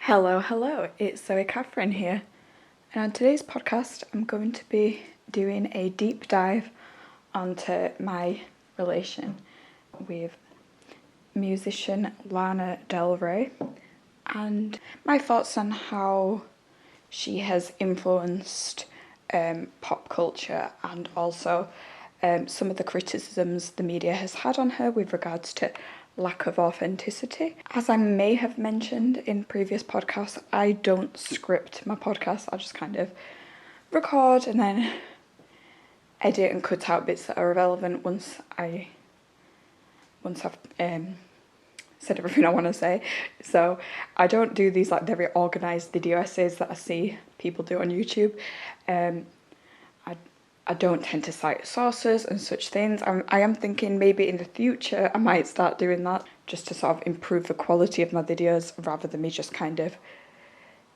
Hello, it's Zoe Catherine here, and on today's podcast I'm going to be doing a deep dive onto my relation with musician Lana Del Rey and my thoughts on how she has influenced pop culture and also some of the criticisms the media has had on her with regards to lack of authenticity. As I may have mentioned in previous podcasts, I don't script my podcasts. I just kind of record and then edit and cut out bits that are irrelevant once I've said everything I want to say. So I don't do these like very organised video essays that I see people do on YouTube. I don't tend to cite sources and such things. I am thinking maybe in the future I might start doing that just to sort of improve the quality of my videos rather than me just kind of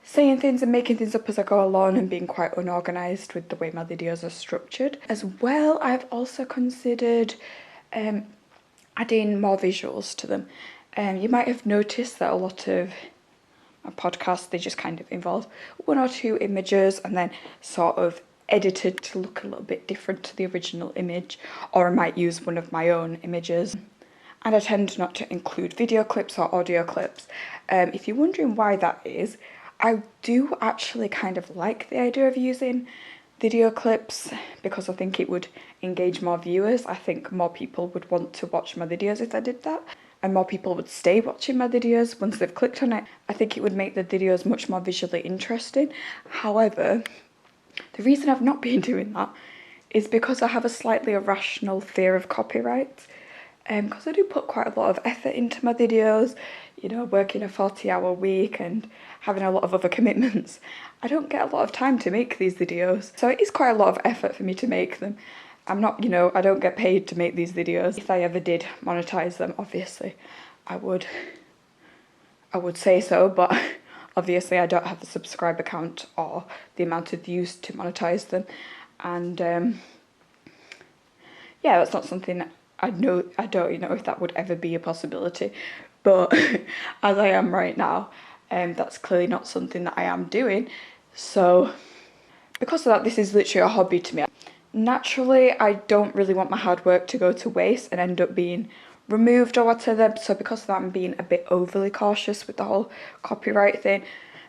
saying things and making things up as I go along and being quite unorganised with the way my videos are structured. As well, I've also considered adding more visuals to them. You might have noticed that a lot of my podcasts, they just kind of involve one or two images and then sort of edited to look a little bit different to the original image, or I might use one of my own images. And I tend not to include video clips or audio clips. If you're wondering why that is, I do actually kind of like the idea of using video clips because I think it would engage more viewers. I think more people would want to watch my videos if I did that, and more people would stay watching my videos once they've clicked on it. I think it would make the videos much more visually interesting. However, the reason I've not been doing that is because I have a slightly irrational fear of copyright. Because I do put quite a lot of effort into my videos, you know, working a 40-hour week and having a lot of other commitments. I don't get a lot of time to make these videos, so it is quite a lot of effort for me to make them. I'm not, I don't get paid to make these videos. If I ever did monetize them, obviously, I would say so, but obviously I don't have a subscriber count or the amount of views to monetize them. And yeah, that's not something I don't know if that would ever be a possibility, but as I am right now, that's clearly not something that I am doing. So because of that, this is literally a hobby to me. Naturally, I don't really want my hard work to go to waste and end up being removed or whatever, so because of that I'm being a bit overly cautious with the whole copyright thing.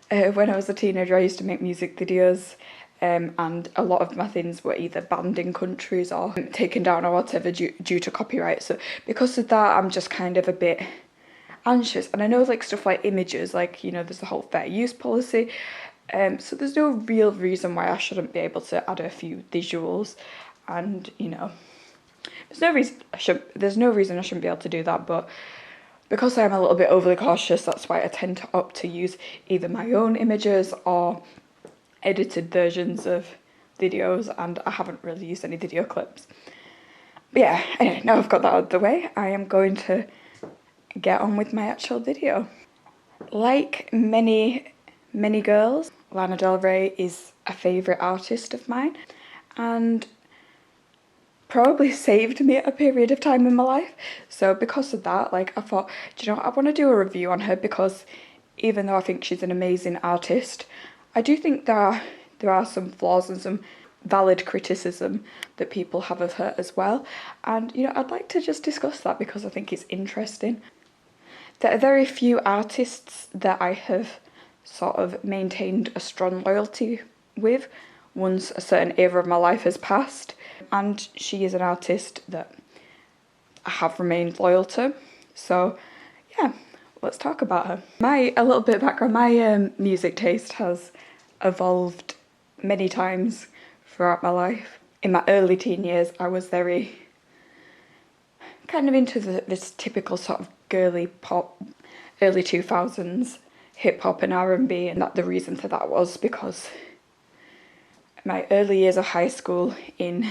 When I was a teenager I used to make music videos, and a lot of my things were either banned in countries or taken down or whatever due to copyright. So because of that I'm just kind of a bit anxious, and I know like stuff like images, like there's the whole fair use policy, so there's no real reason why I shouldn't be able to add a few visuals, and there's no reason I shouldn't be able to do that. But because I am a little bit overly cautious, that's why I tend to opt to use either my own images or edited versions of videos, and I haven't really used any video clips. But yeah, anyway, now I've got that out of the way, I am going to get on with my actual video. Like many girls, Lana Del Rey is a favourite artist of mine, and probably saved me at a period of time in my life. So because of that, I thought, I want to do a review on her, because even though I think she's an amazing artist, I do think there are some flaws and some valid criticism that people have of her as well. And I'd like to just discuss that because I think it's interesting. There are very few artists that I have sort of maintained a strong loyalty with once a certain era of my life has passed, and she is an artist that I have remained loyal to. So yeah, let's talk about her. A little bit of background, my music taste has evolved many times throughout my life. In my early teen years I was very kind of into this typical sort of girly pop, early 2000s hip hop and R&B, and that the reason for that was because my early years of high school in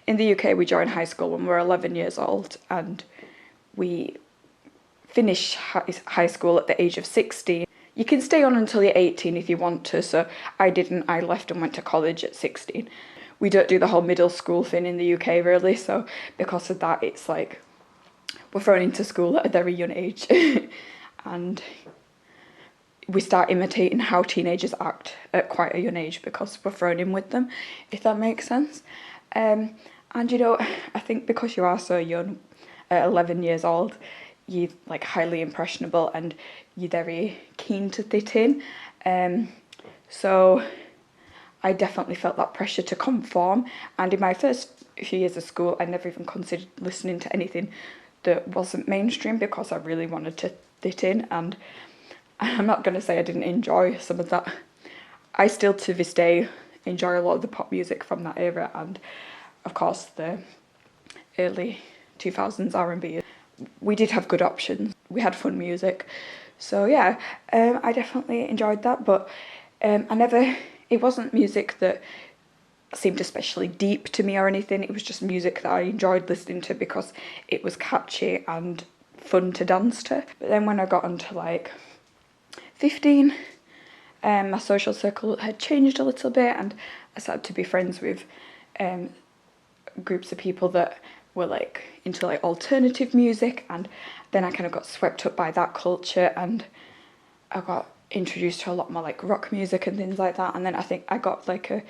the UK, we joined high school when we were 11 years old, and we finish high school at the age of 16. You can stay on until you're 18 if you want to, so I didn't. I left and went to college at 16. We don't do the whole middle school thing in the UK really, so because of that it's like we're thrown into school at a very young age. And we start imitating how teenagers act at quite a young age because we're thrown in with them, if that makes sense. And you know, I think because you are so young, at 11 years old, you're like highly impressionable and you're very keen to fit in. So I definitely felt that pressure to conform. And in my first few years of school, I never even considered listening to anything that wasn't mainstream because I really wanted to fit in. And I'm not going to say I didn't enjoy some of that. I still to this day enjoy a lot of the pop music from that era, and of course the early 2000s R&B. We did have good options. We had fun music. So yeah, I definitely enjoyed that, but it wasn't music that seemed especially deep to me or anything. It was just music that I enjoyed listening to because it was catchy and fun to dance to. But then when I got onto like 15, my social circle had changed a little bit, and I started to be friends with groups of people that were like into like alternative music, and then I kind of got swept up by that culture, and I got introduced to a lot more like rock music and things like that. And then I think I got like a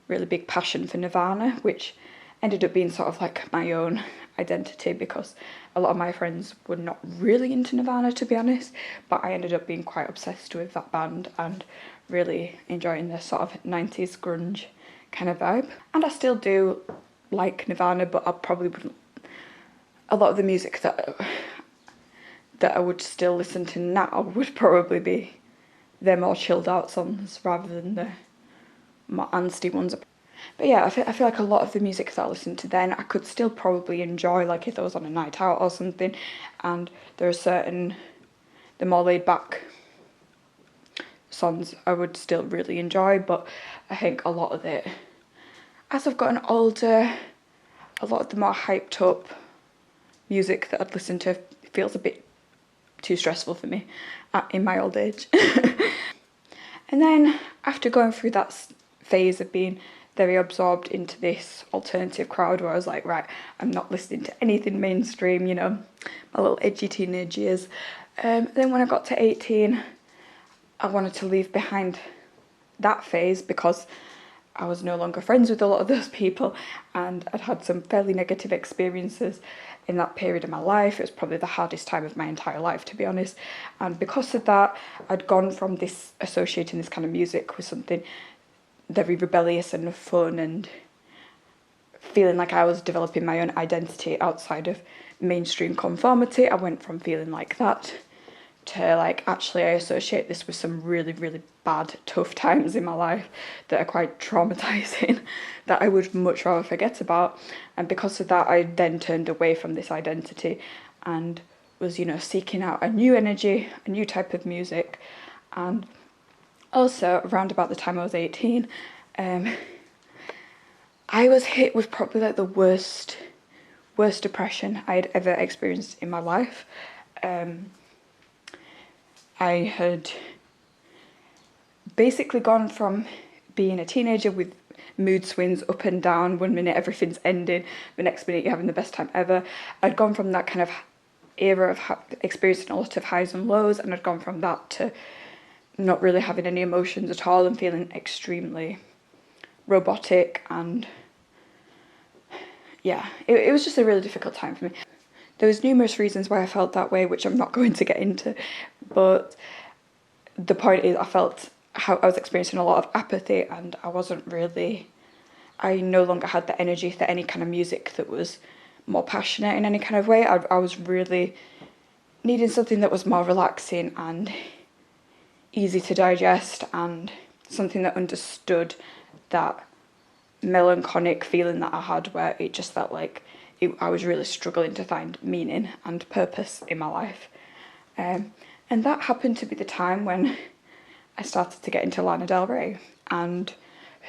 really big passion for Nirvana, which ended up being sort of like my own identity because a lot of my friends were not really into Nirvana, to be honest, but I ended up being quite obsessed with that band and really enjoying the sort of 90s grunge kind of vibe. And I still do like Nirvana, but I probably wouldn't. A lot of the music that I would still listen to now would probably be their more chilled out songs rather than the more angsty ones. But yeah, I feel like a lot of the music that I listened to then I could still probably enjoy, like if I was on a night out or something, and there are certain, the more laid back songs I would still really enjoy. But I think a lot of it, as I've gotten older, a lot of the more hyped up music that I'd listen to feels a bit too stressful for me in my old age. And then after going through that phase of being very absorbed into this alternative crowd where I was like, right, I'm not listening to anything mainstream, you know, my little edgy teenage years. Then when I got to 18, I wanted to leave behind that phase because I was no longer friends with a lot of those people, and I'd had some fairly negative experiences in that period of my life. It was probably the hardest time of my entire life, to be honest. And because of that, I'd gone from this associating this kind of music with something very rebellious and fun and feeling like I was developing my own identity outside of mainstream conformity. I went from feeling like that to like, actually I associate this with some really, really bad, tough times in my life that are quite traumatizing that I would much rather forget about. And because of that, I then turned away from this identity and was, you know, seeking out a new energy, a new type of music. And also around about the time I was 18, I was hit with probably like the worst depression I had ever experienced in my life. I had basically gone from being a teenager with mood swings up and down. One minute everything's ending, the next minute you're having the best time ever. I'd gone from that kind of era of experiencing a lot of highs and lows, and I'd gone from that to not really having any emotions at all and feeling extremely robotic. And yeah, it was just a really difficult time for me. There was numerous reasons why I felt that way, which I'm not going to get into, but the point is I felt how I was experiencing a lot of apathy, and I no longer had the energy for any kind of music that was more passionate in any kind of way. I was really needing something that was more relaxing and easy to digest, and something that understood that melancholic feeling that I had where it just felt like I was really struggling to find meaning and purpose in my life. And that happened to be the time when I started to get into Lana Del Rey, and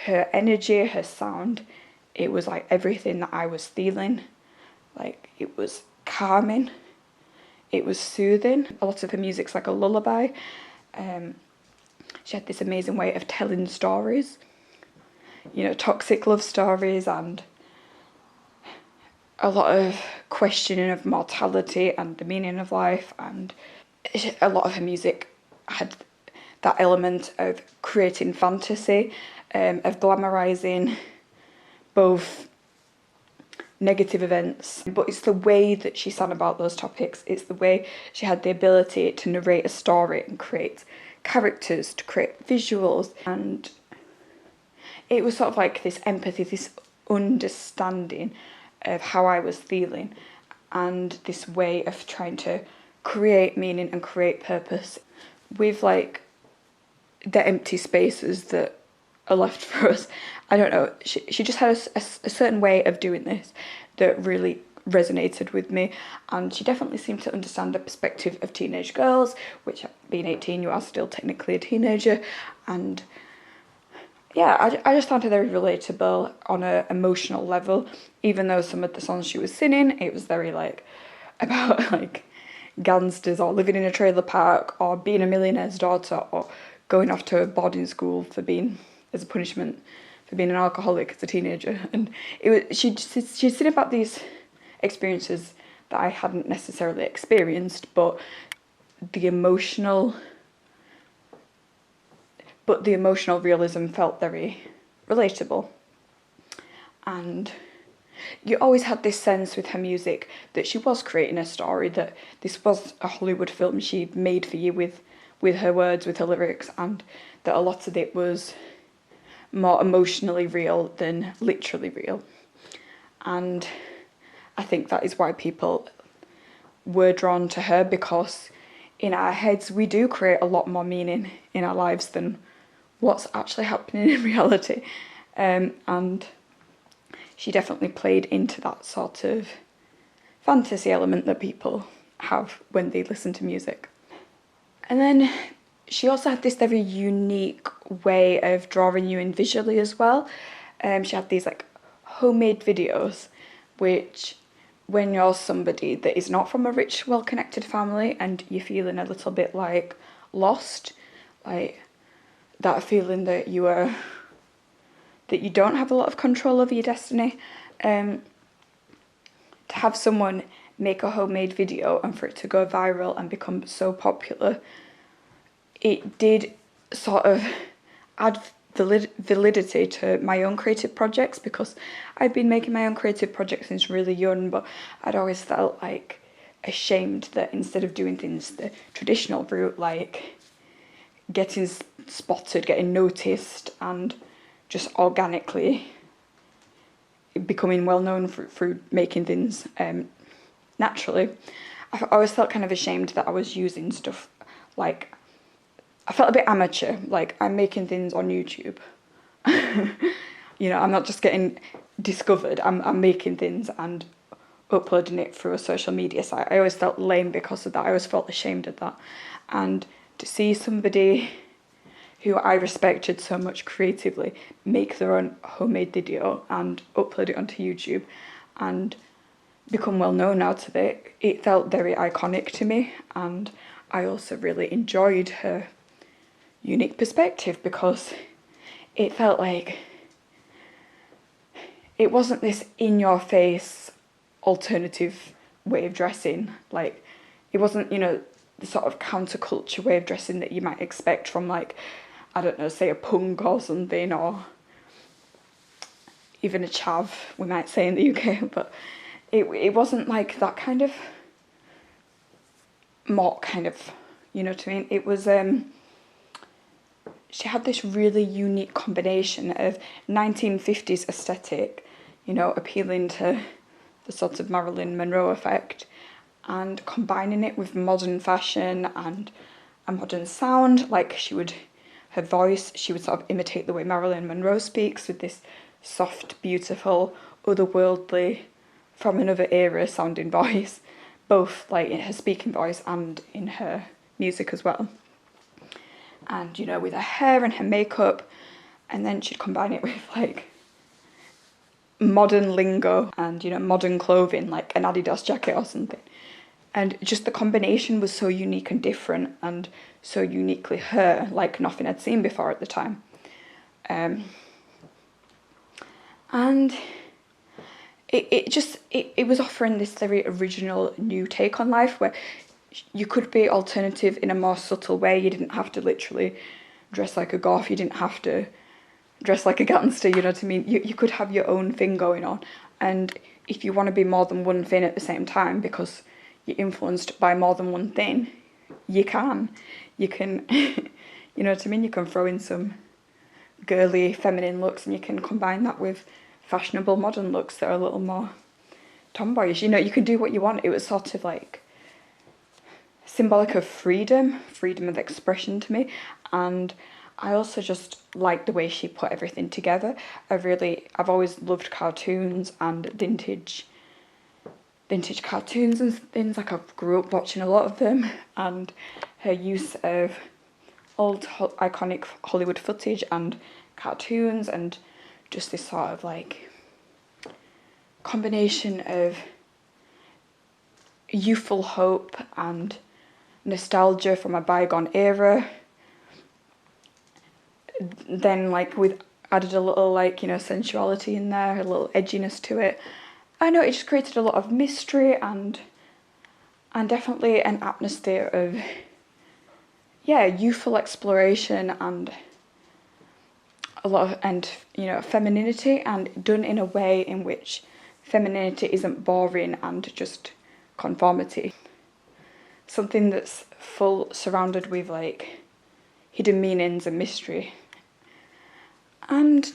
her energy, her sound, it was like everything that I was feeling. Like, it was calming, it was soothing. A lot of her music's like a lullaby. She had this amazing way of telling stories, you know, toxic love stories, and a lot of questioning of mortality and the meaning of life. And a lot of her music had that element of creating fantasy, of glamorizing both negative events, but it's the way that she sang about those topics. It's the way she had the ability to narrate a story and create characters, to create visuals, and it was sort of like this empathy, this understanding of how I was feeling, and this way of trying to create meaning and create purpose with like the empty spaces that are left for us. I don't know, she just had a certain way of doing this that really resonated with me, and she definitely seemed to understand the perspective of teenage girls, which being 18 you are still technically a teenager, and yeah, I just found her very relatable on an emotional level, even though some of the songs she was singing, it was very like about like gangsters or living in a trailer park or being a millionaire's daughter or going off to a boarding school for being, as a punishment for being an alcoholic as a teenager. And it was she'd said about these experiences that I hadn't necessarily experienced, but the emotional realism felt very relatable. And you always had this sense with her music that she was creating a story, that this was a Hollywood film she made for you with her words, with her lyrics, and that a lot of it was more emotionally real than literally real. And I think that is why people were drawn to her, because in our heads we do create a lot more meaning in our lives than what's actually happening in reality. And she definitely played into that sort of fantasy element that people have when they listen to music. And then she also had this very unique way of drawing you in visually as well. She had these like homemade videos, which when you're somebody that is not from a rich, well-connected family and you're feeling a little bit like lost, like that feeling that you don't have a lot of control over your destiny, to have someone make a homemade video and for it to go viral and become so popular, it did sort of add validity to my own creative projects, because I'd been making my own creative projects since really young, but I'd always felt like ashamed that instead of doing things the traditional route, like getting spotted, getting noticed, and just organically becoming well known through making things naturally, I always felt kind of ashamed that I was using stuff like, I felt a bit amateur, like I'm making things on YouTube. You know, I'm not just getting discovered, I'm making things and uploading it through a social media site. I always felt lame because of that. I always felt ashamed of that. And to see somebody who I respected so much creatively make their own homemade video and upload it onto YouTube and become well known out of it, it felt very iconic to me. And I also really enjoyed her unique perspective, because it felt like it wasn't this in-your-face alternative way of dressing. Like, it wasn't, you know, the sort of counterculture way of dressing that you might expect from, like, I don't know, say a punk or something, or even a chav, we might say in the UK, but it wasn't like that kind of mock kind of, you know what I mean? It was, she had this really unique combination of 1950s aesthetic, you know, appealing to the sort of Marilyn Monroe effect, and combining it with modern fashion and a modern sound. Like, her voice, she would sort of imitate the way Marilyn Monroe speaks, with this soft, beautiful, otherworldly, from another era sounding voice, both like in her speaking voice and in her music as well. And, you know, with her hair and her makeup, and then she'd combine it with like modern lingo and, you know, modern clothing, like an Adidas jacket or something. And just the combination was so unique and different and so uniquely her, like nothing I'd seen before at the time. And it was offering this very original new take on life, where you could be alternative in a more subtle way. You didn't have to literally dress like a goth, you didn't have to dress like a gangster, you know what I mean? You could have your own thing going on, and if you want to be more than one thing at the same time because you're influenced by more than one thing, you can. You can, you know what I mean? You can throw in some girly feminine looks and you can combine that with fashionable modern looks that are a little more tomboyish. You know, you can do what you want. It was sort of like symbolic of freedom of expression to me, and I also just like the way she put everything together. I've always loved cartoons and vintage cartoons and things. Like, I grew up watching a lot of them, and her use of old iconic Hollywood footage and cartoons, and just this sort of like combination of youthful hope and nostalgia from a bygone era, then like with added a little like, you know, sensuality in there, a little edginess to it. I know it just created a lot of mystery and definitely an atmosphere of, yeah, youthful exploration and a lot of, and you know, femininity, and done in a way in which femininity isn't boring and just conformity. Something that's surrounded with like hidden meanings and mystery. And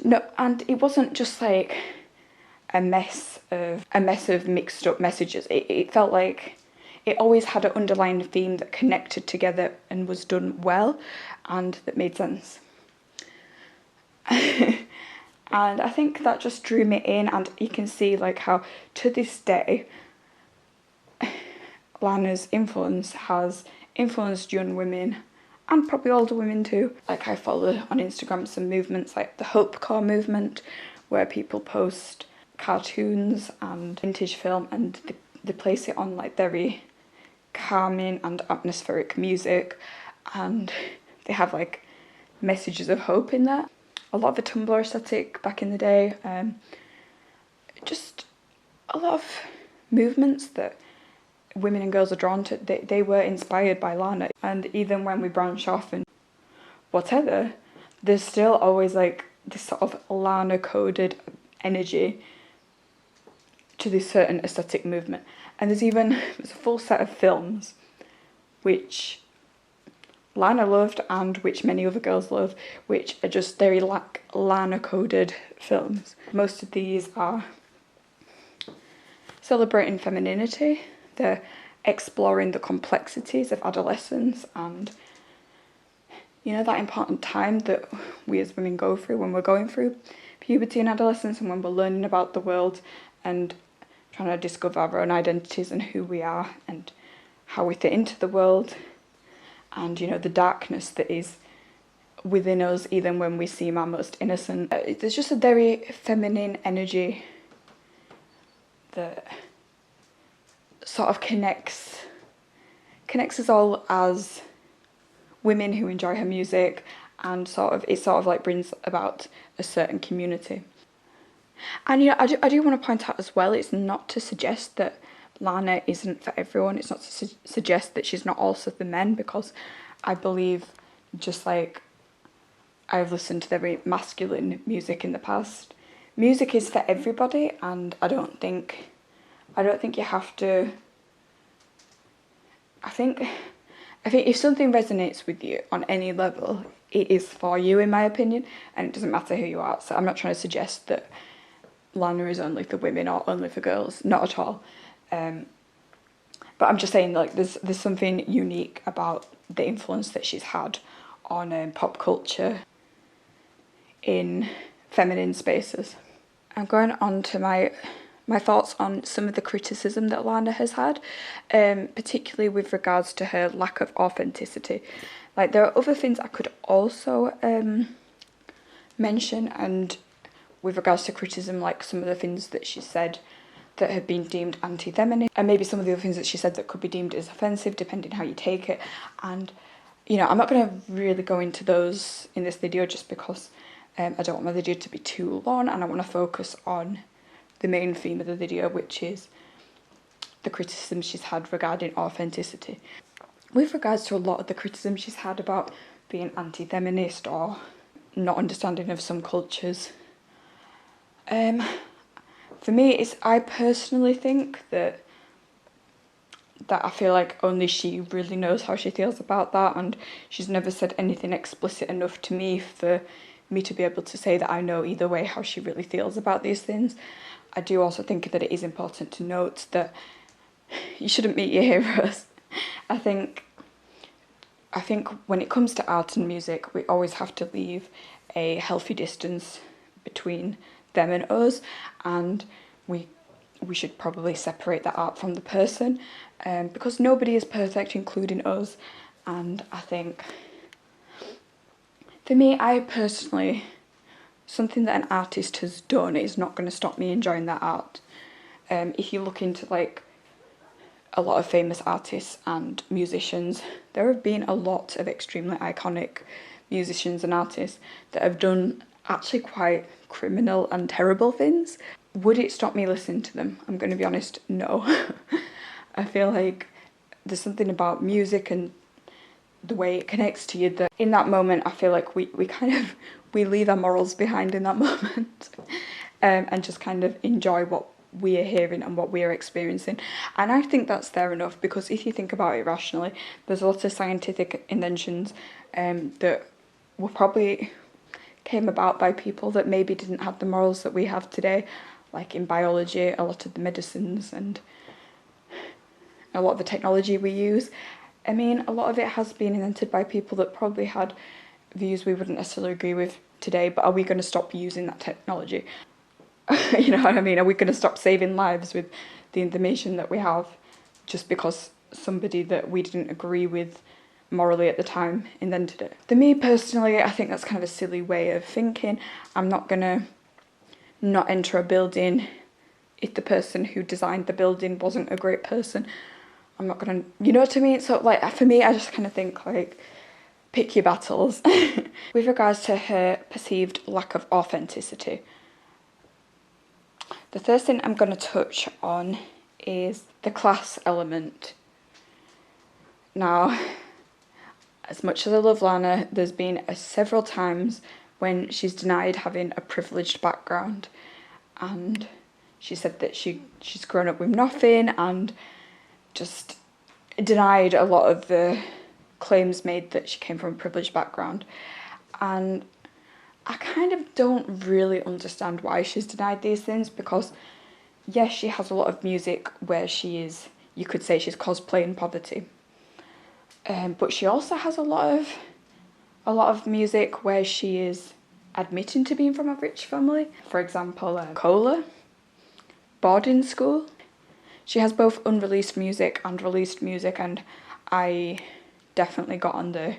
it wasn't just like a mess of mixed up messages. It felt like it always had an underlying theme that connected together and was done well and that made sense. And I think that just drew me in, and you can see like how to this day Lana's influence has influenced young women and probably older women too. Like, I follow on Instagram some movements like the Hope Core movement, where people post cartoons and vintage film and they place it on like very calming and atmospheric music, and they have like messages of hope in there. A lot of the Tumblr aesthetic back in the day, just a lot of movements that women and girls are drawn to, they were inspired by Lana. And even when we branch off and whatever, there's still always like this sort of Lana coded energy to this certain aesthetic movement. And there's a full set of films which Lana loved and which many other girls love, which are just very Lana coded films. Most of these are celebrating femininity. They're exploring the complexities of adolescence and, you know, that important time that we as women go through when we're going through puberty and adolescence, and when we're learning about the world and trying to discover our own identities and who we are and how we fit into the world, and, you know, the darkness that is within us even when we seem our most innocent. There's just a very feminine energy that sort of connects us all as women who enjoy her music, and it sort of like brings about a certain community. And, you know, I do want to point out as well, it's not to suggest that Lana isn't for everyone. It's not to suggest that she's not also for men, because I believe, just like I've listened to very masculine music in the past, music is for everybody, and I don't think you have to. I think if something resonates with you on any level, it is for you, in my opinion, and it doesn't matter who you are. So I'm not trying to suggest that Lana is only for women or only for girls, not at all. But I'm just saying, like, there's something unique about the influence that she's had on pop culture in feminine spaces. I'm going on to my thoughts on some of the criticism that Lana has had, particularly with regards to her lack of authenticity. Like, there are other things I could also mention, and with regards to criticism, like some of the things that she said that have been deemed anti-feminist, and maybe some of the other things that she said that could be deemed as offensive, depending how you take it. And, you know, I'm not going to really go into those in this video, just because I don't want my video to be too long, and I want to focus on the main theme of the video, which is the criticism she's had regarding authenticity. with regards to a lot of the criticism she's had about being anti-feminist or not understanding of some cultures, for me, I personally think that I feel like only she really knows how she feels about that, and she's never said anything explicit enough to me for me to be able to say that I know either way how she really feels about these things. I do also think that it is important to note that you shouldn't meet your heroes. I think when it comes to art and music, we always have to leave a healthy distance between them and us, and we should probably separate the art from the person, because nobody is perfect, including us. And I think, for me, I personally, something that an artist has done is not going to stop me enjoying that art. If you look into like a lot of famous artists and musicians, there have been a lot of extremely iconic musicians and artists that have done actually quite criminal and terrible things. Would it stop me listening to them? I'm going to be honest, no. I feel like there's something about music and the way it connects to you that in that moment I feel like we leave our morals behind in that moment, and just kind of enjoy what we are hearing and what we are experiencing. And I think that's fair enough, because if you think about it rationally, there's a lot of scientific inventions that were probably came about by people that maybe didn't have the morals that we have today, like in biology, a lot of the medicines and a lot of the technology we use. I mean, a lot of it has been invented by people that probably had views we wouldn't necessarily agree with today, but are we going to stop using that technology? You know what I mean? Are we going to stop saving lives with the information that we have just because somebody that we didn't agree with morally at the time invented it? For me personally, I think that's kind of a silly way of thinking. I'm not going to not enter a building if the person who designed the building wasn't a great person. I'm not going to, you know what I mean? So like, for me, I just kind of think like, pick your battles. With regards to her perceived lack of authenticity, the first thing I'm going to touch on is the class element. Now, as much as I love Lana, there's been several times when she's denied having a privileged background, and she said that she's grown up with nothing and just denied a lot of the claims made that she came from a privileged background. And I kind of don't really understand why she's denied these things, because yes, she has a lot of music where she is, you could say she's cosplaying poverty, but she also has a lot of music where she is admitting to being from a rich family. For example, Cola, Boarding School. She has both unreleased music and released music, and I definitely got on the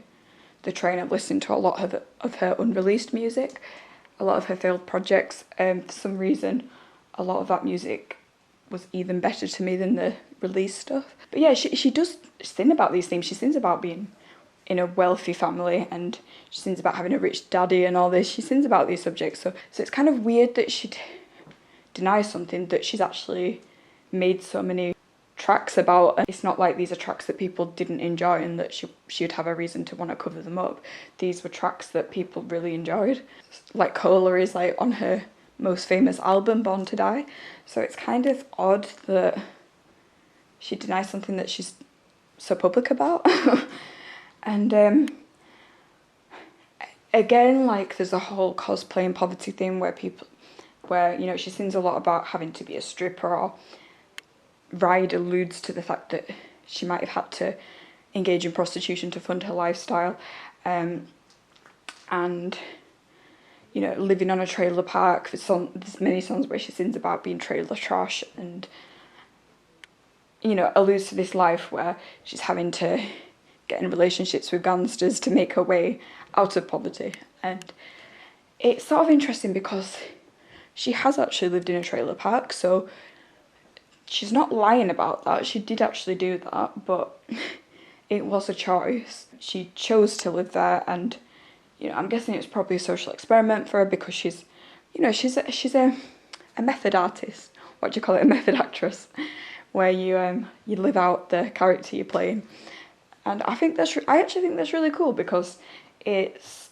train of listening to a lot of her unreleased music, a lot of her failed projects. For some reason, a lot of that music was even better to me than the released stuff. But yeah, she does sing about these things. She sings about being in a wealthy family, and she sings about having a rich daddy and all this. She sings about these subjects. So it's kind of weird that she'd deny something that she's actually made so many tracks about. It's not like these are tracks that people didn't enjoy and that she'd have a reason to want to cover them up. These were tracks that people really enjoyed. Like Cola is like on her most famous album, Born to Die. So it's kind of odd that she denies something that she's so public about. And again, like there's a whole cosplay and poverty thing where, you know, she sings a lot about having to be a stripper, or Ride alludes to the fact that she might have had to engage in prostitution to fund her lifestyle, and you know, living on a trailer park. There's many songs where she sings about being trailer trash, and you know, alludes to this life where she's having to get in relationships with gangsters to make her way out of poverty. And it's sort of interesting because she has actually lived in a trailer park, so she's not lying about that. She did actually do that, but it was a choice. She chose to live there, and you know, I'm guessing it's probably a social experiment for her, because she's, you know, she's a method artist. What do you call it? A method actress, where you live out the character you're playing. And I actually think that's really cool, because it's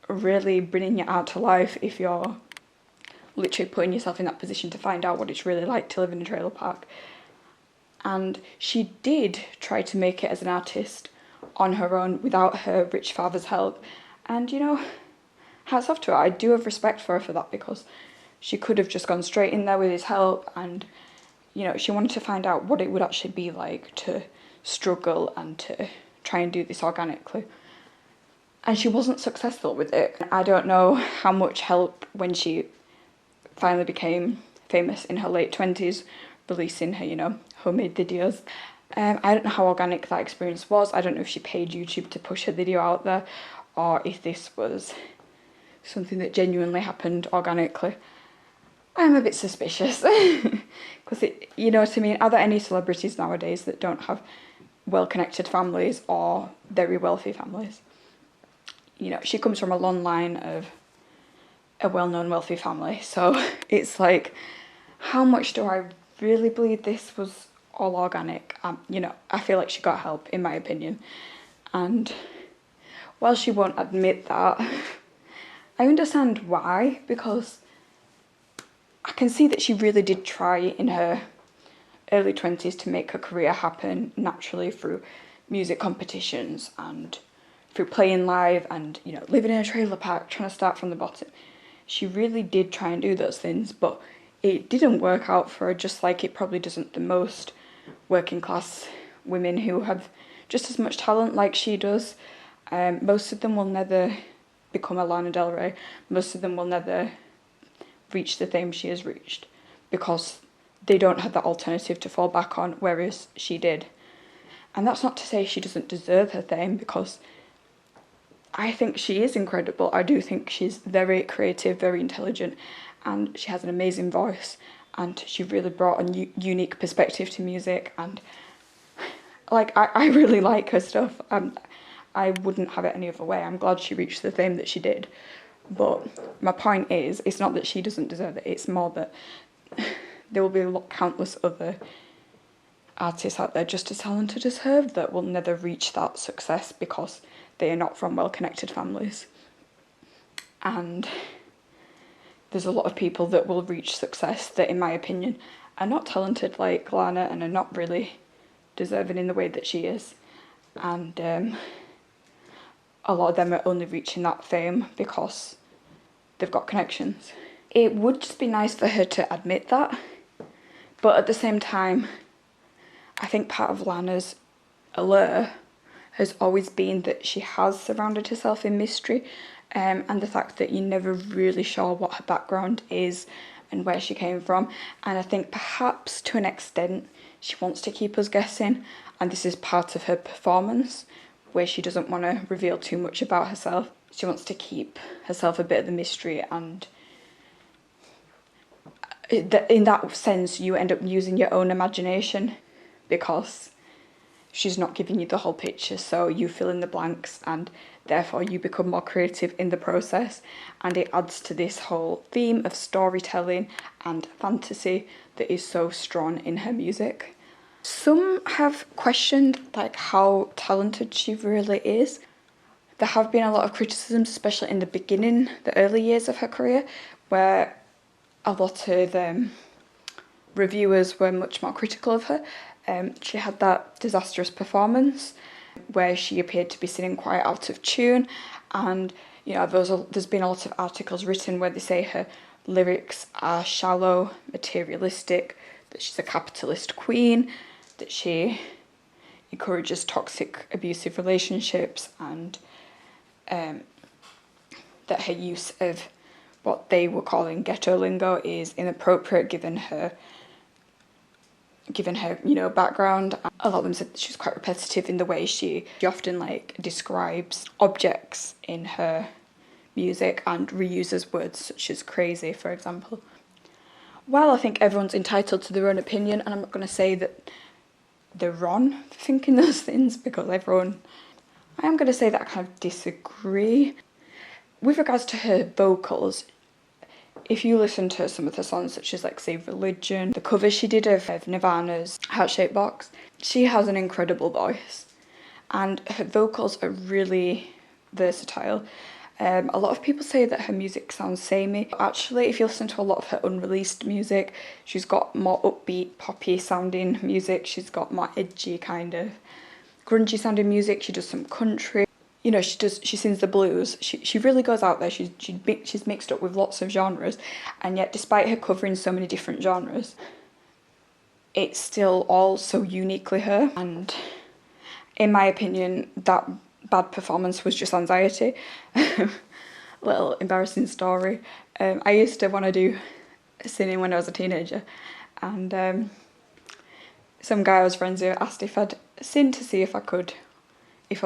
really bringing it out to life if you're literally putting yourself in that position to find out what it's really like to live in a trailer park. And she did try to make it as an artist on her own without her rich father's help. And, you know, hats off to her. I do have respect for her for that, because she could have just gone straight in there with his help, and, you know, she wanted to find out what it would actually be like to struggle and to try and do this organically. And she wasn't successful with it. I don't know how much help when she finally became famous in her late 20s, releasing her, you know, homemade videos. I don't know how organic that experience was. I don't know if she paid YouTube to push her video out there, or if this was something that genuinely happened organically. I'm a bit suspicious, because you know what I mean? Are there any celebrities nowadays that don't have well-connected families or very wealthy families? You know, she comes from a long line of a well-known wealthy family, so it's like, how much do I really believe this was all organic? You know, I feel like she got help, in my opinion. And while she won't admit that, I understand why, because I can see that she really did try in her early 20s to make her career happen naturally through music competitions and through playing live and, you know, living in a trailer park, trying to start from the bottom. She really did try and do those things, but it didn't work out for her, just like it probably doesn't the most working class women who have just as much talent like she does. Most of them will never become a Lana Del Rey. Most of them will never reach the fame she has reached, because they don't have that alternative to fall back on, whereas she did. And that's not to say she doesn't deserve her fame, because I think she is incredible. I do think she's very creative, very intelligent, and she has an amazing voice, and she really brought a unique perspective to music, and like, I really like her stuff. I wouldn't have it any other way. I'm glad she reached the fame that she did. But my point is, it's not that she doesn't deserve it, it's more that there will be countless other artists out there just as talented as her that will never reach that success because they are not from well-connected families. And there's a lot of people that will reach success that, in my opinion, are not talented like Lana and are not really deserving in the way that she is. And a lot of them are only reaching that fame because they've got connections. It would just be nice for her to admit that, but at the same time, I think part of Lana's allure has always been that she has surrounded herself in mystery, and the fact that you're never really sure what her background is and where she came from. And I think perhaps to an extent she wants to keep us guessing, and this is part of her performance, where she doesn't want to reveal too much about herself. She wants to keep herself a bit of the mystery, and in that sense you end up using your own imagination, because she's not giving you the whole picture, so you fill in the blanks, and therefore you become more creative in the process, and it adds to this whole theme of storytelling and fantasy that is so strong in her music. Some have questioned like how talented she really is. There have been a lot of criticisms, especially in the beginning, the early years of her career, where a lot of reviewers were much more critical of her. She had that disastrous performance where she appeared to be singing quite out of tune, and you know, there's been a lot of articles written where they say her lyrics are shallow, materialistic, that she's a capitalist queen, that she encourages toxic, abusive relationships, and that her use of what they were calling ghetto lingo is inappropriate given her you know, background. A lot of them said she's quite repetitive in the way she often like describes objects in her music and reuses words such as crazy, for example. While I think everyone's entitled to their own opinion, and I'm not going to say that they're wrong for thinking those things, because I am going to say that I kind of disagree. With regards to her vocals, if you listen to some of her songs, such as like say Religion, the cover she did of Nirvana's Heart-Shaped Box, she has an incredible voice. and her vocals are really versatile. A lot of people say that her music sounds samey. Actually, if you listen to a lot of her unreleased music, she's got more upbeat, poppy sounding music. She's got more edgy kind of grungy sounding music. She does some country. You know, she sings the blues. She really goes out there. She's mixed up with lots of genres, and yet despite her covering so many different genres, it's still all so uniquely her. And in my opinion, that bad performance was just anxiety. Little embarrassing story. I used to want to do singing when I was a teenager, and some guy I was friends with asked if I'd sing to see if I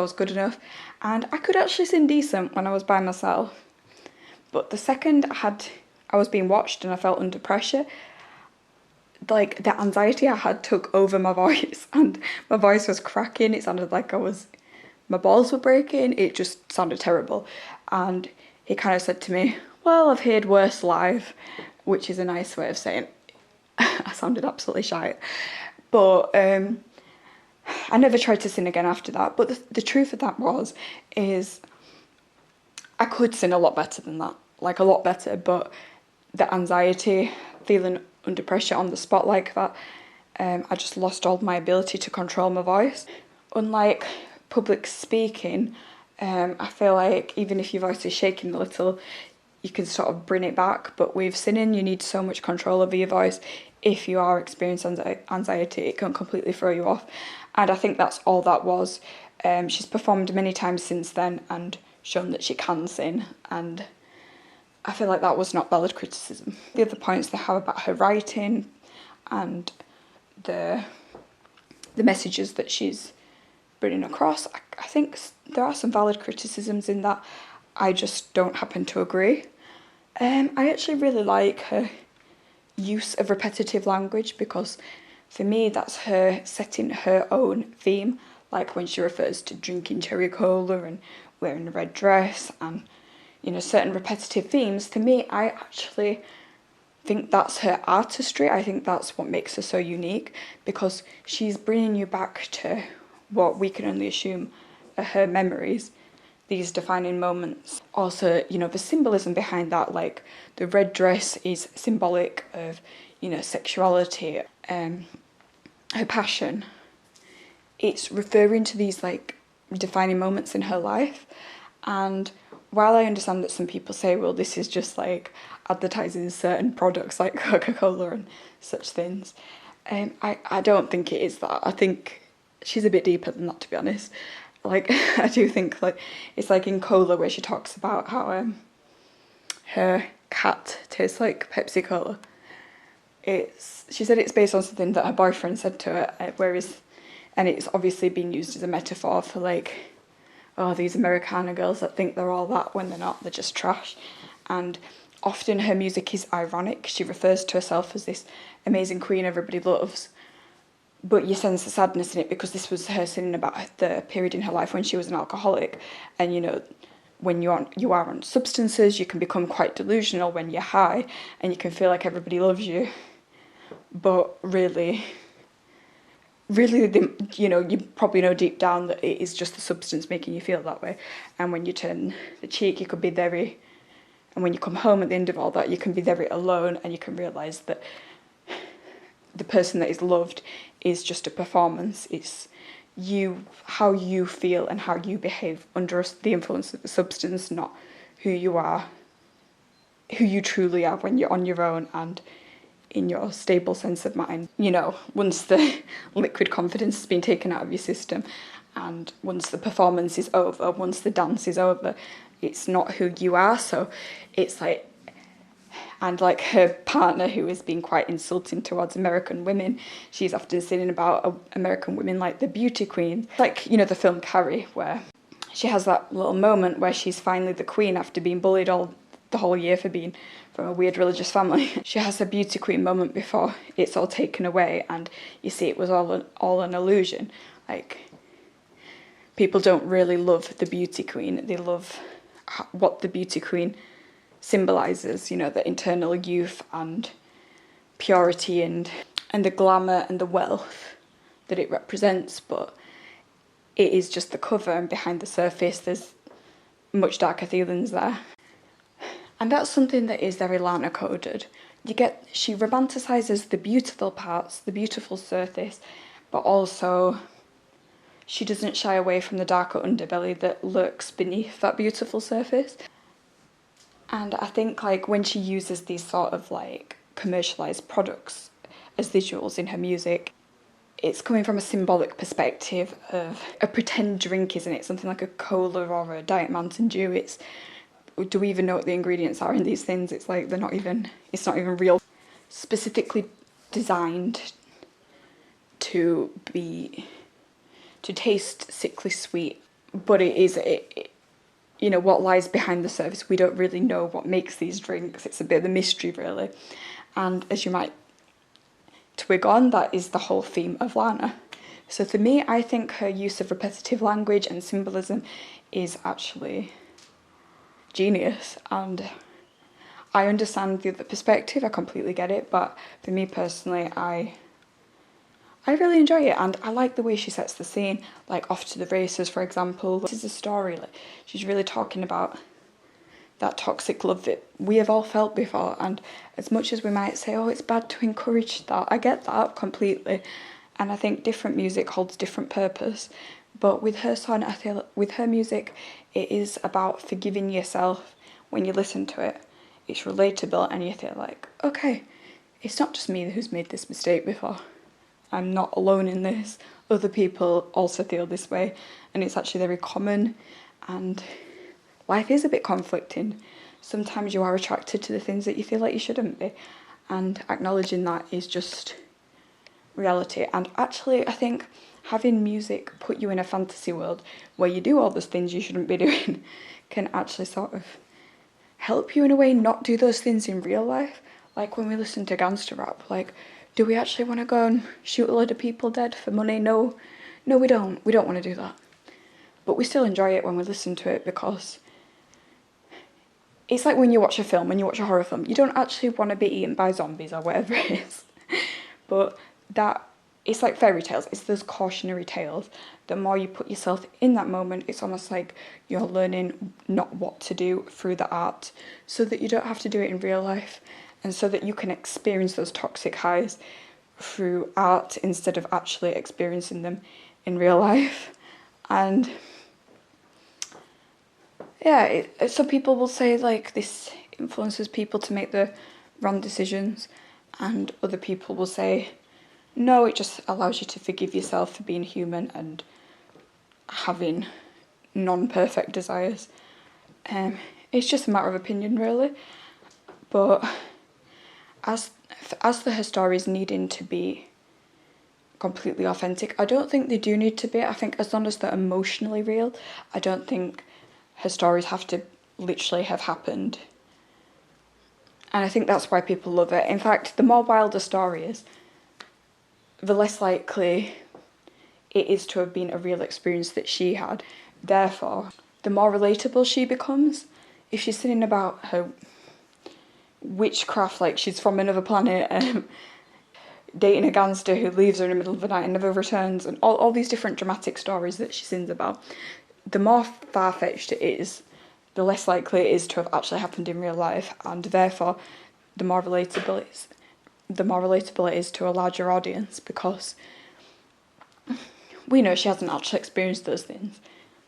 was good enough, and I could actually sing decent when I was by myself. But the second I was being watched and I felt under pressure, like the anxiety I had took over my voice, and my voice was cracking. It sounded like my balls were breaking. It just sounded terrible. And he kind of said to me, well, I've heard worse live, which is a nice way of saying I sounded absolutely shite. But I never tried to sing again after that. But the truth of that is I could sing a lot better than that, like a lot better. But the anxiety, feeling under pressure on the spot like that, I just lost all my ability to control my voice. Unlike public speaking, I feel like even if your voice is shaking a little, you can sort of bring it back. But with singing, you need so much control over your voice. If you are experiencing anxiety, it can completely throw you off. And I think that's all that was. She's performed many times since then and shown that she can sing, and I feel like that was not valid criticism. The other points they have about her writing and the messages that she's bringing across, I think there are some valid criticisms in that. I just don't happen to agree. I actually really like her use of repetitive language, because for me that's her setting her own theme, like when she refers to drinking cherry cola and wearing a red dress and, you know, certain repetitive themes. For me, I actually think that's her artistry. I think that's what makes her so unique, because she's bringing you back to what we can only assume are her memories, these defining moments. Also, you know, the symbolism behind that, like the red dress is symbolic of, you know, sexuality, her passion. It's referring to these like defining moments in her life. And while I understand that some people say, well, this is just like advertising certain products like Coca-Cola and such things, I don't think it is that. I think she's a bit deeper than that, to be honest. Like, I do think, like, it's like in Cola where she talks about how her cat tastes like Pepsi Cola. She said it's based on something that her boyfriend said to her, and it's obviously being used as a metaphor for like, oh, these Americana girls that think they're all that when they're not, they're just trash. And often her music is ironic. She refers to herself as this amazing queen everybody loves, but you sense the sadness in it, because this was her singing about the period in her life when she was an alcoholic. And, you know, when you are on substances, you can become quite delusional when you're high, and you can feel like everybody loves you. But really, you know, you probably know deep down that it is just the substance making you feel that way. And when you turn the cheek, you could be very, and when you come home at the end of all that, you can be very alone, and you can realise that the person that is loved is just a performance. It's how you feel and how you behave under the influence of the substance, not who you are, who you truly are when you're on your own and in your stable sense of mind. You know, once the liquid confidence has been taken out of your system, and once the performance is over, once the dance is over, it's not who you are. So it's like, and like her partner, who has been quite insulting towards American women, she's often singing about American women like the beauty queen. Like, you know, the film Carrie, where she has that little moment where she's finally the queen after being bullied the whole year for being from a weird religious family. She has a beauty queen moment before it's all taken away, and you see it was all an illusion. Like, people don't really love the beauty queen. They love what the beauty queen symbolises, you know, the internal youth and purity and the glamour and the wealth that it represents. But it is just the cover, and behind the surface there's much darker feelings there. And that's something that is very Lana coded. She romanticizes the beautiful parts, the beautiful surface, but also she doesn't shy away from the darker underbelly that lurks beneath that beautiful surface. And I think like when she uses these sort of like commercialized products as visuals in her music, it's coming from a symbolic perspective of a pretend drink, isn't it? Something like a cola or a Diet Mountain Dew. Do we even know what the ingredients are in these things? It's like it's not even real. Specifically designed to taste sickly sweet, but what lies behind the surface, we don't really know what makes these drinks. It's a bit of a mystery, really. And as you might twig on, that is the whole theme of Lana. So for me, I think her use of repetitive language and symbolism is actually genius, and I understand the other perspective, I completely get it, but for me personally, I really enjoy it, and I like the way she sets the scene, like Off to the Races, for example. This is a story, like, she's really talking about that toxic love that we have all felt before, and as much as we might say, oh, it's bad to encourage that, I get that completely, and I think different music holds different purpose, but with her song, I feel, with her music, it is about forgiving yourself when you listen to it. It's relatable, and you feel like, okay, it's not just me who's made this mistake before. I'm not alone in this. Other people also feel this way, and it's actually very common, and life is a bit conflicting. Sometimes you are attracted to the things that you feel like you shouldn't be, and acknowledging that is just reality. And actually, I think having music put you in a fantasy world where you do all those things you shouldn't be doing can actually sort of help you in a way not do those things in real life. Like when we listen to gangster rap, like, do we actually want to go and shoot a load of people dead for money? No, we don't. We don't want to do that. But we still enjoy it when we listen to it, because it's like when you watch a film, when you watch a horror film, you don't actually want to be eaten by zombies or whatever it is. But it's like fairy tales. It's those cautionary tales. The more you put yourself in that moment, it's almost like you're learning not what to do through the art, so that you don't have to do it in real life, and so that you can experience those toxic highs through art instead of actually experiencing them in real life. And yeah, some people will say like this influences people to make the wrong decisions, and other people will say no, it just allows you to forgive yourself for being human and having non-perfect desires. It's just a matter of opinion, really. But as for her stories needing to be completely authentic, I don't think they do need to be. I think as long as they're emotionally real, I don't think her stories have to literally have happened. And I think that's why people love it. In fact, the more wild a story is, the less likely it is to have been a real experience that she had. Therefore, the more relatable she becomes. If she's singing about her witchcraft, like she's from another planet, dating a gangster who leaves her in the middle of the night and never returns, and all these different dramatic stories that she sings about, the more far-fetched it is, the less likely it is to have actually happened in real life, and therefore the more relatable it is to a larger audience, because we know she hasn't actually experienced those things.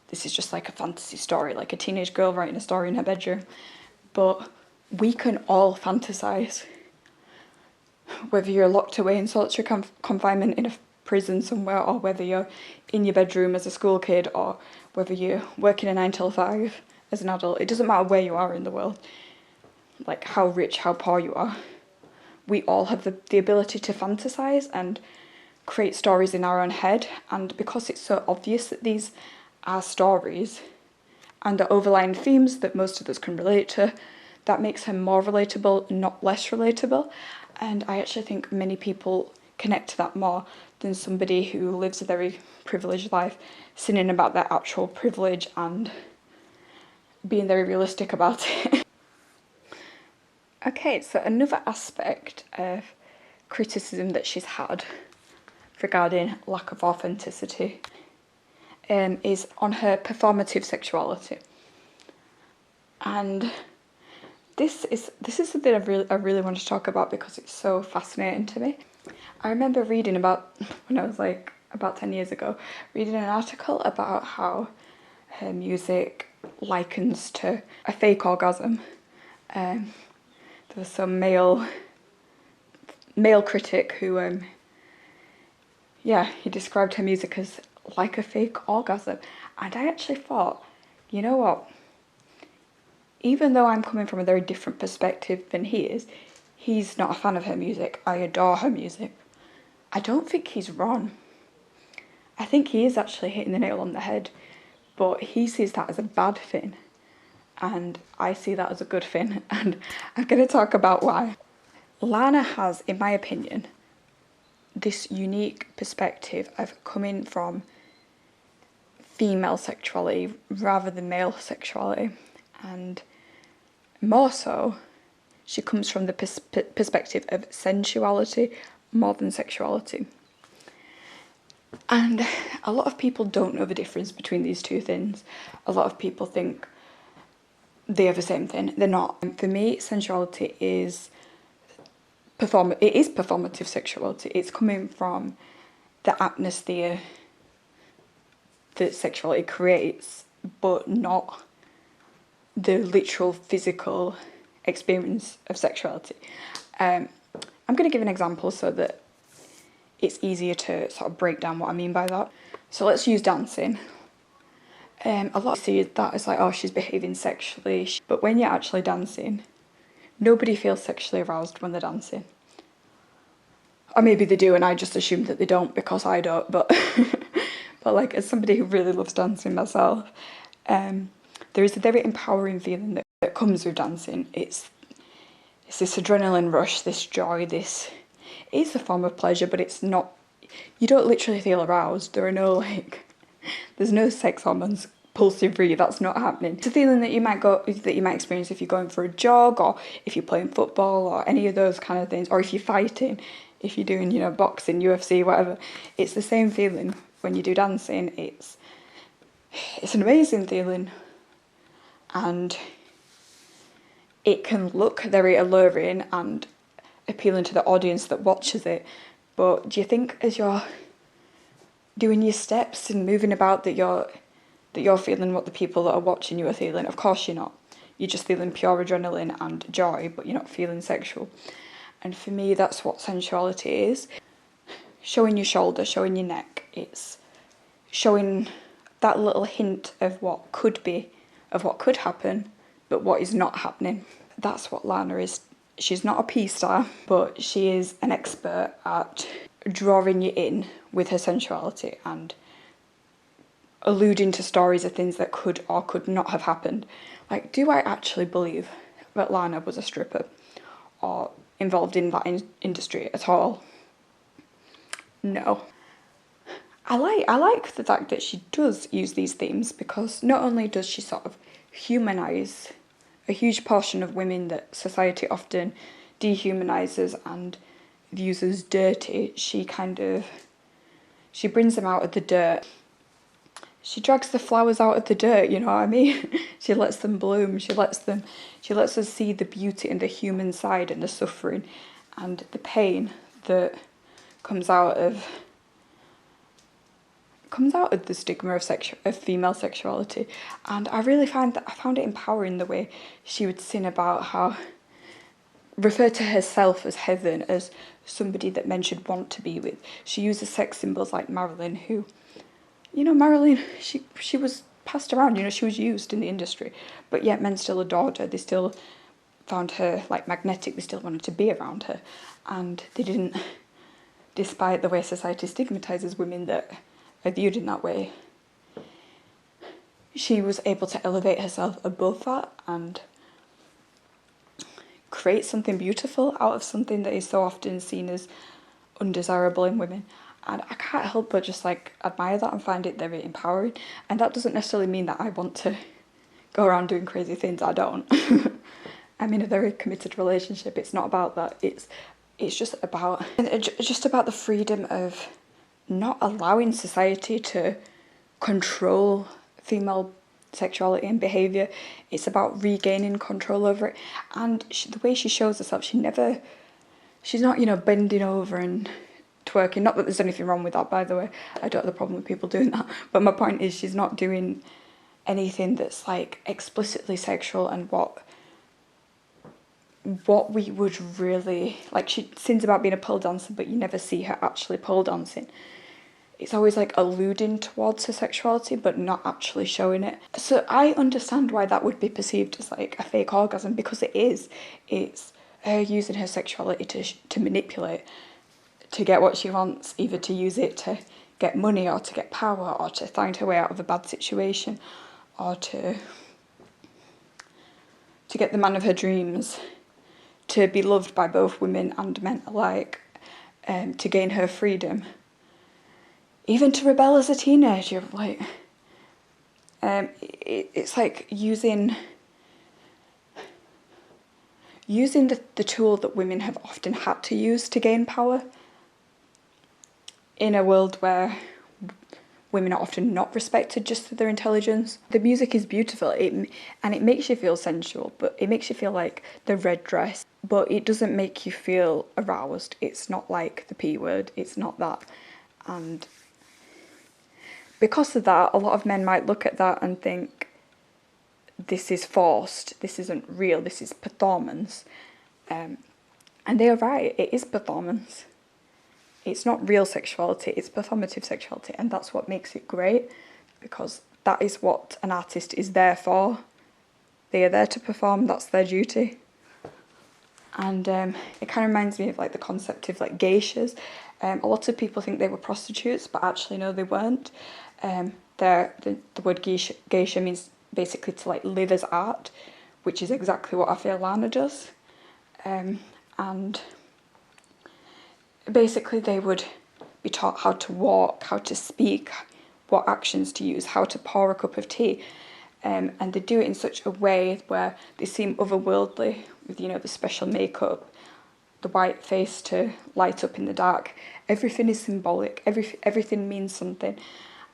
This is just like a fantasy story, like a teenage girl writing a story in her bedroom. But we can all fantasize. Whether you're locked away in solitary confinement in a prison somewhere, or whether you're in your bedroom as a school kid, or whether you're working a 9 till 5 as an adult, it doesn't matter where you are in the world, like how rich, how poor you are. We all have the ability to fantasize and create stories in our own head, and because it's so obvious that these are stories and the overlying themes that most of us can relate to, that makes her more relatable, not less relatable. And I actually think many people connect to that more than somebody who lives a very privileged life, singing about their actual privilege and being very realistic about it. Okay, so another aspect of criticism that she's had regarding lack of authenticity is on her performative sexuality. And this is something I really want to talk about because it's so fascinating to me. I remember reading about, when I was like about 10 years ago, reading an article about how her music likens to a fake orgasm. There was some male critic who he described her music as like a fake orgasm. And I actually thought, you know what? Even though I'm coming from a very different perspective than he is, he's not a fan of her music. I adore her music. I don't think he's wrong. I think he is actually hitting the nail on the head, but he sees that as a bad thing, and I see that as a good thing, and I'm going to talk about why. Lana has, in my opinion, this unique perspective of coming from female sexuality rather than male sexuality, and more so, she comes from the perspective of sensuality more than sexuality. And a lot of people don't know the difference between these two things. A lot of people think they are the same thing. They're not. For me, sensuality is performative sexuality. It's coming from the atmosphere that sexuality creates, but not the literal physical experience of sexuality. I'm going to give an example so that it's easier to sort of break down what I mean by that. So let's use dancing. A lot see that as like, oh, she's behaving sexually. But when you're actually dancing, nobody feels sexually aroused when they're dancing. Or maybe they do, and I just assume that they don't because I don't. But but like, as somebody who really loves dancing myself, there is a very empowering feeling that comes with dancing. It's this adrenaline rush, this joy, this... It's a form of pleasure, but it's not... You don't literally feel aroused. There are no, like... There's no sex hormones pulsing through you. That's not happening. It's a feeling that you might experience if you're going for a jog, or if you're playing football, or any of those kind of things, or if you're fighting, if you're doing, you know, boxing, UFC, whatever. It's the same feeling when you do dancing. It's an amazing feeling, and it can look very alluring and appealing to the audience that watches it, but do you think as you're doing your steps and moving about that you're feeling what the people that are watching you are feeling? Of course you're not. You're just feeling pure adrenaline and joy, but you're not feeling sexual. And for me, that's what sensuality is. Showing your shoulder, showing your neck. It's showing that little hint of what could be, of what could happen, but what is not happening. That's what Lana is. She's not a P-star, but she is an expert at drawing you in with her sensuality and alluding to stories of things that could or could not have happened. Like, do I actually believe that Lana was a stripper or involved in that industry at all? No. I like the fact that she does use these themes, because not only does she sort of humanise a huge portion of women that society often dehumanises and views as dirty, she brings them out of the dirt. She drags the flowers out of the dirt, you know what I mean? She lets them bloom, she lets us see the beauty and the human side and the suffering and the pain that comes out of the stigma of female sexuality. And I really found it empowering the way she would sing about how, refer to herself as heaven, as somebody that men should want to be with. She uses sex symbols like Marilyn, who, you know, Marilyn, she was passed around, you know, she was used in the industry, but yet men still adored her. They still found her like magnetic. They still wanted to be around her, and they didn't, despite the way society stigmatizes women that are viewed in that way. She was able to elevate herself above that and create something beautiful out of something that is so often seen as undesirable in women. And I can't help but just like admire that and find it very empowering. And that doesn't necessarily mean that I want to go around doing crazy things. I don't. I'm in a very committed relationship. It's not about that. It's just about the freedom of not allowing society to control female sexuality and behaviour. It's about regaining control over it. And the way she shows herself, she's not, you know, bending over and twerking. Not that there's anything wrong with that, by the way. I don't have a problem with people doing that. But my point is, she's not doing anything that's like explicitly sexual, and what we would really like. She sings about being a pole dancer, but you never see her actually pole dancing. It's always like alluding towards her sexuality, but not actually showing it. So I understand why that would be perceived as like a fake orgasm, because it is. It's her using her sexuality to manipulate, to get what she wants, either to use it to get money or to get power or to find her way out of a bad situation, or to get the man of her dreams, to be loved by both women and men alike, to gain her freedom. Even to rebel as a teenager, like, it's like using the tool that women have often had to use to gain power in a world where women are often not respected just for their intelligence. The music is beautiful, and it makes you feel sensual, but it makes you feel like the red dress, but it doesn't make you feel aroused. It's not like the P word, it's not that. And because of that, a lot of men might look at that and think, this is forced, this isn't real, this is performance. And they are right, it is performance. It's not real sexuality, it's performative sexuality, and that's what makes it great, because that is what an artist is there for. They are there to perform, that's their duty. And it kind of reminds me of like the concept of like geishas. A lot of people think they were prostitutes, but actually no, they weren't. The word geisha means basically to like live as art, which is exactly what I feel Lana does. And basically they would be taught how to walk, how to speak, what actions to use, how to pour a cup of tea. And they do it in such a way where they seem otherworldly, with, you know, the special makeup, the white face to light up in the dark. Everything is symbolic, everything means something.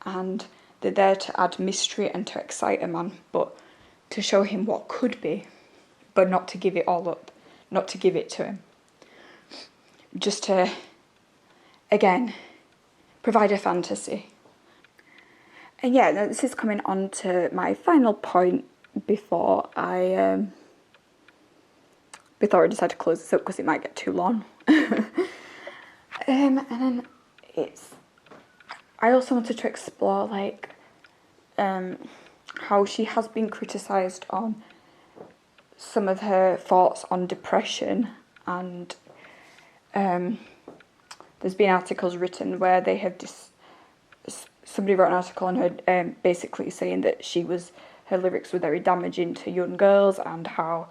And they're there to add mystery and to excite a man, but to show him what could be, but not to give it all up, not to give it to him. Just to, again, provide a fantasy. And yeah, now this is coming on to my final point before I decide to close this up, because it might get too long. And then I also wanted to explore like how she has been criticised on some of her thoughts on depression, and there's been articles written where they have somebody wrote an article on her basically saying that her lyrics were very damaging to young girls, and how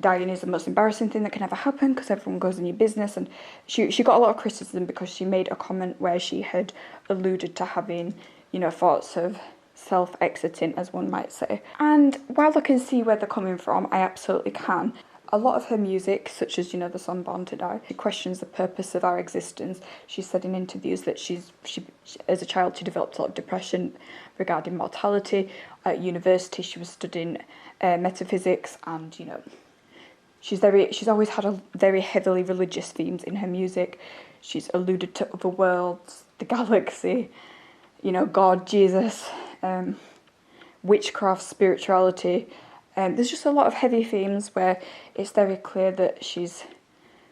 dying is the most embarrassing thing that can ever happen because everyone goes in your business. And she got a lot of criticism because she made a comment where she had alluded to having, you know, thoughts of self-exiting, as one might say. And while I can see where they're coming from, I absolutely can. A lot of her music, such as, you know, the song Born to Die, she questions the purpose of our existence. She said in interviews that she as a child, she developed a lot of depression regarding mortality. At university, she was studying metaphysics, and, you know, she's always had a very heavily religious themes in her music. She's alluded to other worlds, the galaxy, you know, God, Jesus, witchcraft, spirituality. There's just a lot of heavy themes where it's very clear that she's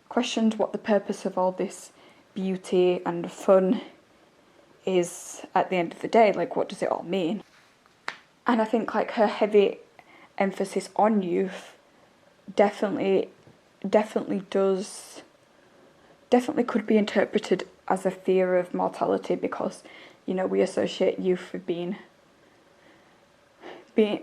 questioned what the purpose of all this beauty and fun is at the end of the day. Like, what does it all mean? And I think like her heavy emphasis on youth definitely could be interpreted as a fear of mortality, because, you know, we associate youth with being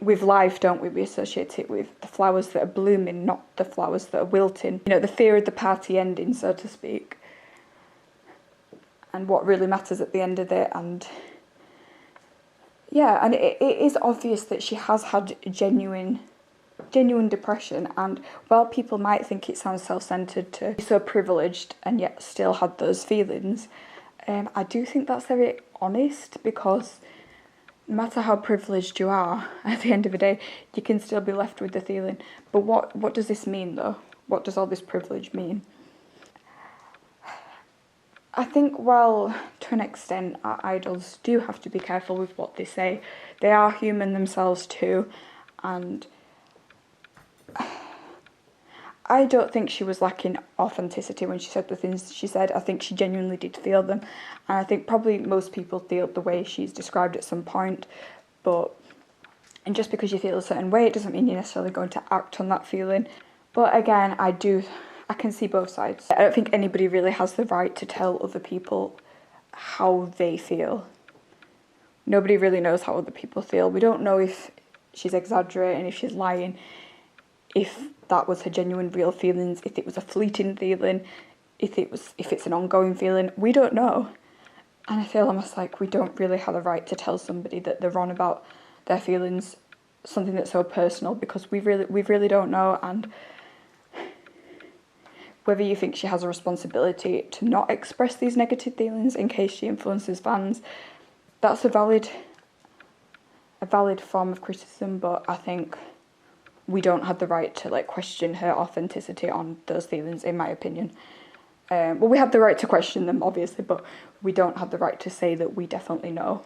with life, don't we? We associate it with the flowers that are blooming, not the flowers that are wilting. You know, the fear of the party ending, so to speak, and what really matters at the end of it. And yeah, and it is obvious that she has had genuine depression, and while people might think it sounds self-centered to be so privileged and yet still had those feelings, I do think that's very honest, because no matter how privileged you are, at the end of the day, you can still be left with the feeling. But what does this mean, though? What does all this privilege mean? I think, well, to an extent, our idols do have to be careful with what they say. They are human themselves too, and I don't think she was lacking authenticity when she said the things she said. I think she genuinely did feel them, and I think probably most people feel the way she's described at some point, and just because you feel a certain way, it doesn't mean you're necessarily going to act on that feeling. But again, I can see both sides. I don't think anybody really has the right to tell other people how they feel. Nobody really knows how other people feel. We don't know if she's exaggerating, if she's lying, if that was her genuine real feelings, if it was a fleeting feeling, if it's an ongoing feeling. We don't know. And I feel almost like we don't really have the right to tell somebody that they're wrong about their feelings, something that's so personal, because we really don't know. And whether you think she has a responsibility to not express these negative feelings in case she influences fans, that's a valid form of criticism, but I think we don't have the right to question her authenticity on those feelings, in my opinion. Well, we have the right to question them, obviously, but we don't have the right to say that we definitely know.